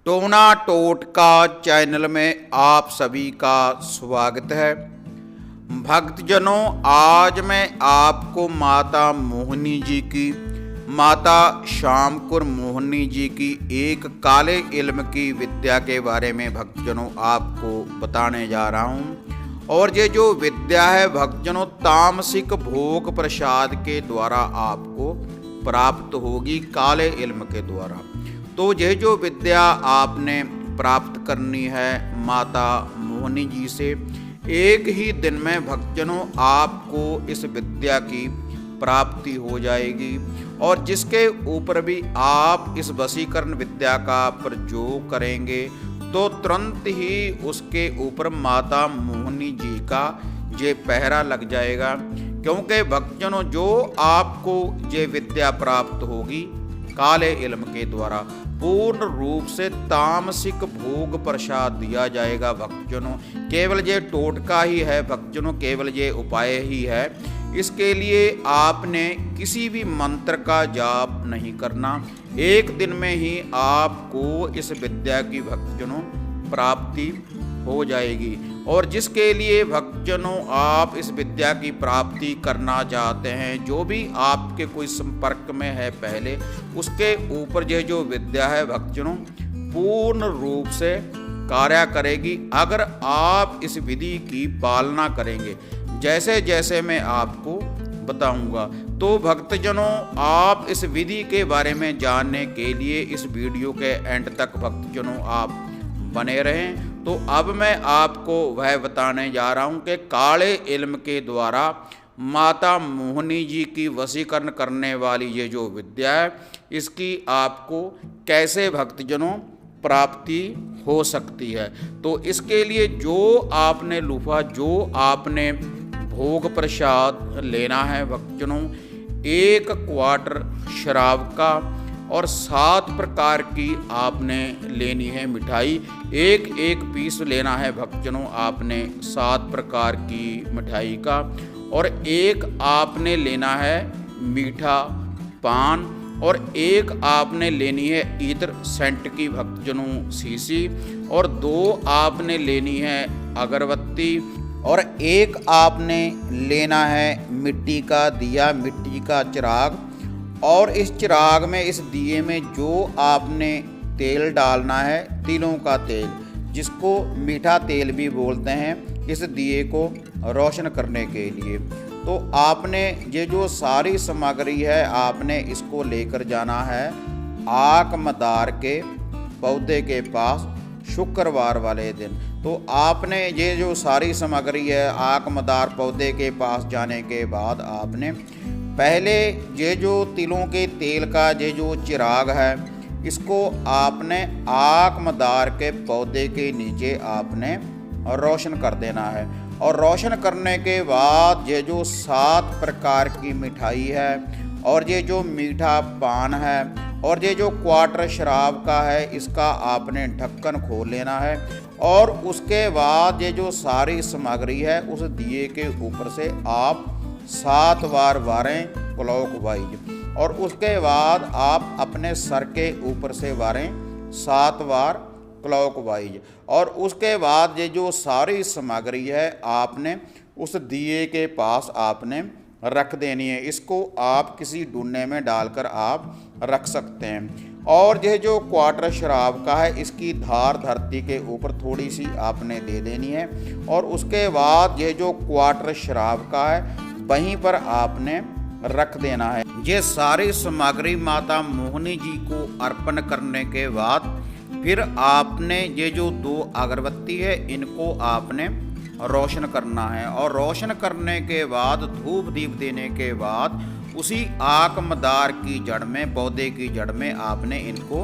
टोना टोटका चैनल में आप सभी का स्वागत है। भक्तजनों, आज मैं आपको माता मोहिनी जी की, माता श्यामकुर मोहिनी जी की एक काले इल्म की विद्या के बारे में भक्तजनों आपको बताने जा रहा हूँ। और ये जो विद्या है भक्तजनों, तामसिक भोग प्रसाद के द्वारा आपको प्राप्त होगी, काले इल्म के द्वारा। तो यह जो विद्या आपने प्राप्त करनी है माता मोहिनी जी से, एक ही दिन में भक्तजनों आपको इस विद्या की प्राप्ति हो जाएगी। और जिसके ऊपर भी आप इस वशीकरण विद्या का प्रयोग करेंगे तो तुरंत ही उसके ऊपर माता मोहिनी जी का ये पहरा लग जाएगा। क्योंकि भक्तजनों, जो आपको ये विद्या प्राप्त होगी काले इल्म के द्वारा, पूर्ण रूप से तामसिक भोग प्रसाद दिया जाएगा भक्तजनों। केवल ये टोटका ही है भक्तजनों, केवल ये उपाय ही है। इसके लिए आपने किसी भी मंत्र का जाप नहीं करना, एक दिन में ही आपको इस विद्या की भक्तजनों प्राप्ति हो जाएगी। और जिसके लिए भक्तजनों आप इस विद्या की प्राप्ति करना चाहते हैं, जो भी आपके कोई संपर्क में है पहले, उसके ऊपर यह जो विद्या है भक्तजनों पूर्ण रूप से कार्य करेगी अगर आप इस विधि की पालना करेंगे, जैसे जैसे मैं आपको बताऊंगा। तो भक्तजनों, आप इस विधि के बारे में जानने के लिए इस वीडियो के एंड तक भक्तजनों आप बने रहें। तो अब मैं आपको वह बताने जा रहा हूं कि काले इल्म के द्वारा माता मोहिनी जी की वशीकरण करने वाली ये जो विद्या है, इसकी आपको कैसे भक्तजनों प्राप्ति हो सकती है। तो इसके लिए जो आपने लूफा, जो आपने भोग प्रसाद लेना है भक्तजनों, 1 क्वार्टर शराब का और 7 प्रकार की आपने लेनी है मिठाई। एक एक पीस लेना है भक्तजनों आपने 7 प्रकार की मिठाई का। और एक आपने लेना है मीठा पान, और एक आपने लेनी है इत्र सेंट की भक्तजनों शीशी, और 2 आपने लेनी है अगरबत्ती, और एक आपने लेना है मिट्टी का दिया, मिट्टी का चिराग। और इस चिराग में, इस दिए में जो आपने तेल डालना है, तिलों का तेल, जिसको मीठा तेल भी बोलते हैं, इस दिए को रोशन करने के लिए। तो आपने ये जो सारी सामग्री है आपने इसको लेकर जाना है आक मदार के पौधे के पास शुक्रवार वाले दिन। तो आपने ये जो सारी सामग्री है आक मदार पौधे के पास जाने के बाद आपने पहले ये जो तिलों के तेल का ये जो चिराग है, इसको आपने आक मदार के पौधे के नीचे आपने रोशन कर देना है। और रोशन करने के बाद ये जो 7 प्रकार की मिठाई है, और ये जो मीठा पान है, और ये जो क्वार्टर शराब का है, इसका आपने ढक्कन खोल लेना है। और उसके बाद ये जो सारी सामग्री है उस दिए के ऊपर से आप 7 बार वारें क्लॉकवाइज, और उसके बाद आप अपने सर के ऊपर से वारें 7 बार क्लॉकवाइज। और उसके बाद ये जो सारी सामग्री है आपने उस दिए के पास आपने रख देनी है। इसको आप किसी डूने में डालकर आप रख सकते हैं। और यह जो क्वार्टर शराब का है, इसकी धार धरती के ऊपर थोड़ी सी आपने दे देनी है। और उसके बाद यह जो क्वार्टर शराब का है वहीं पर आपने रख देना है। ये सारी सामग्री माता मोहिनी जी को अर्पण करने के बाद फिर आपने ये जो 2 अगरबत्ती है इनको आपने रोशन करना है। और रोशन करने के बाद धूप दीप देने के बाद उसी आक मदार की जड़ में, पौधे की जड़ में आपने इनको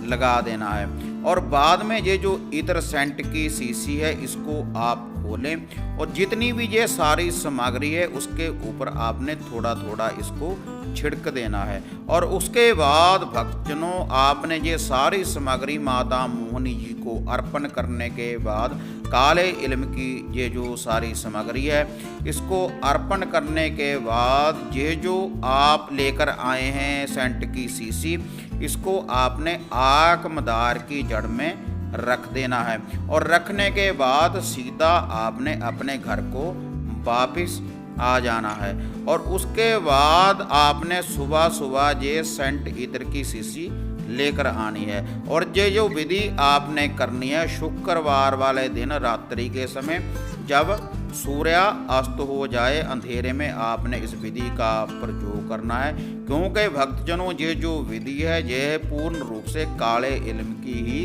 लगा देना है। और बाद में ये जो इत्र सेंट की शीशी है इसको आप खोलें और जितनी भी ये सारी सामग्री है उसके ऊपर आपने थोड़ा थोड़ा इसको छिड़क देना है। और उसके बाद भक्तजनों आपने ये सारी सामग्री माता मोहिनी जी को अर्पण करने के बाद काले इल्म की ये जो सारी सामग्री है इसको अर्पण करने के बाद ये जो आप लेकर आए हैं सेंट की शीशी, इसको आपने आकमदार की जड़ में रख देना है। और रखने के बाद सीधा आपने अपने घर को वापस आ जाना है। और उसके बाद आपने सुबह सुबह ये सेंट इत्र की शीशी लेकर आनी है। और ये जो विधि आपने करनी है शुक्रवार वाले दिन रात्रि के समय जब सूर्य अस्त हो जाए अंधेरे में आपने इस विधि का प्रयोग करना है। क्योंकि भक्तजनों ये जो विधि है ये पूर्ण रूप से काले इल्म की ही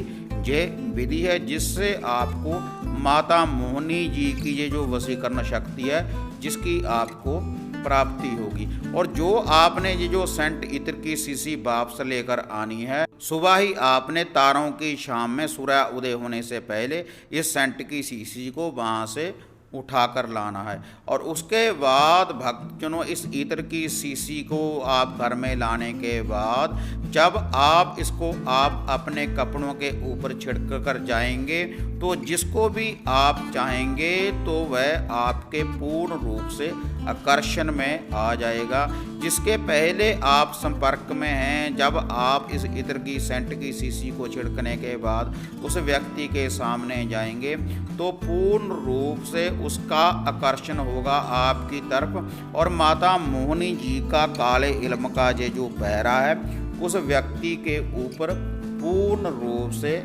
ये विधि है जिससे आपको माता मोहिनी जी की ये जो वशीकरण शक्ति है जिसकी आपको प्राप्ति होगी। और जो आपने ये जो सेंट इत्र की शीशी वापस लेकर आनी है सुबह ही आपने तारों की शाम में सूर्य उदय होने से पहले इस सेंट की शीशी को वहाँ से उठाकर लाना है। और उसके बाद भक्तजनों इस इत्र की शीशी को आप घर में लाने के बाद जब आप इसको आप अपने कपड़ों के ऊपर छिड़क कर जाएंगे तो जिसको भी आप चाहेंगे तो वह आपके पूर्ण रूप से आकर्षण में आ जाएगा। जिसके पहले आप संपर्क में हैं जब आप इस इत्र की सेंट की शीशी को छिड़कने के बाद उस व्यक्ति के सामने जाएंगे तो पूर्ण रूप से उसका आकर्षण होगा आपकी तरफ। और माता मोहिनी जी का काले इल्म का ये जो पहरा है उस व्यक्ति के ऊपर पूर्ण रूप से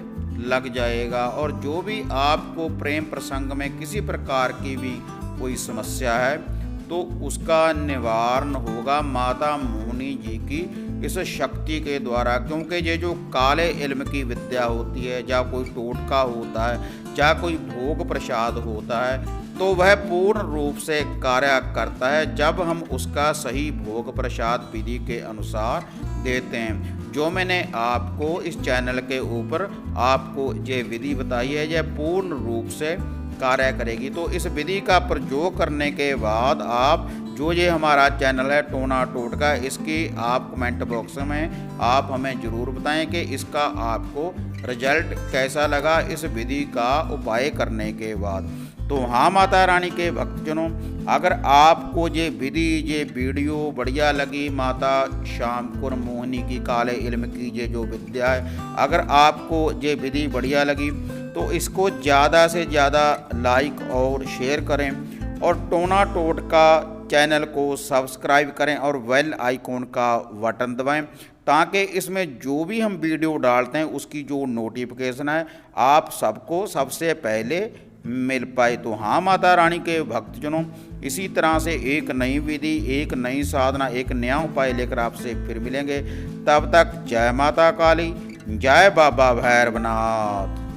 लग जाएगा। और जो भी आपको प्रेम प्रसंग में किसी प्रकार की भी कोई समस्या है तो उसका निवारण होगा माता मोहिनी जी की इस शक्ति के द्वारा। क्योंकि ये जो काले इल्म की विद्या होती है या कोई टोटका होता है या कोई भोग प्रसाद होता है तो वह पूर्ण रूप से कार्य करता है जब हम उसका सही भोग प्रसाद विधि के अनुसार देते हैं। जो मैंने आपको इस चैनल के ऊपर आपको ये विधि बताई है यह पूर्ण रूप से कार्य करेगी। तो इस विधि का प्रयोग करने के बाद आप जो ये हमारा चैनल है टोना टोटका इसकी आप कमेंट बॉक्स में आप हमें ज़रूर बताएं कि इसका आपको रिजल्ट कैसा लगा इस विधि का उपाय करने के बाद। तो हाँ माता रानी के भक्तजनों, अगर आपको ये विधि ये वीडियो बढ़िया लगी माता शामकुर मोहिनी की काले इल्म की ये जो विद्या है, अगर आपको ये विधि बढ़िया लगी तो इसको ज़्यादा से ज़्यादा लाइक और शेयर करें और टोना टोटका चैनल को सब्सक्राइब करें और बेल आइकॉन का बटन दबाएं ताकि इसमें जो भी हम वीडियो डालते हैं उसकी जो नोटिफिकेशन है आप सबको सबसे पहले मिल पाए। तो हाँ माता रानी के भक्तजनों, इसी तरह से एक नई विधि एक नई साधना एक नया उपाय लेकर आपसे फिर मिलेंगे। तब तक जय माता काली, जय बाबा भैरवनाथ।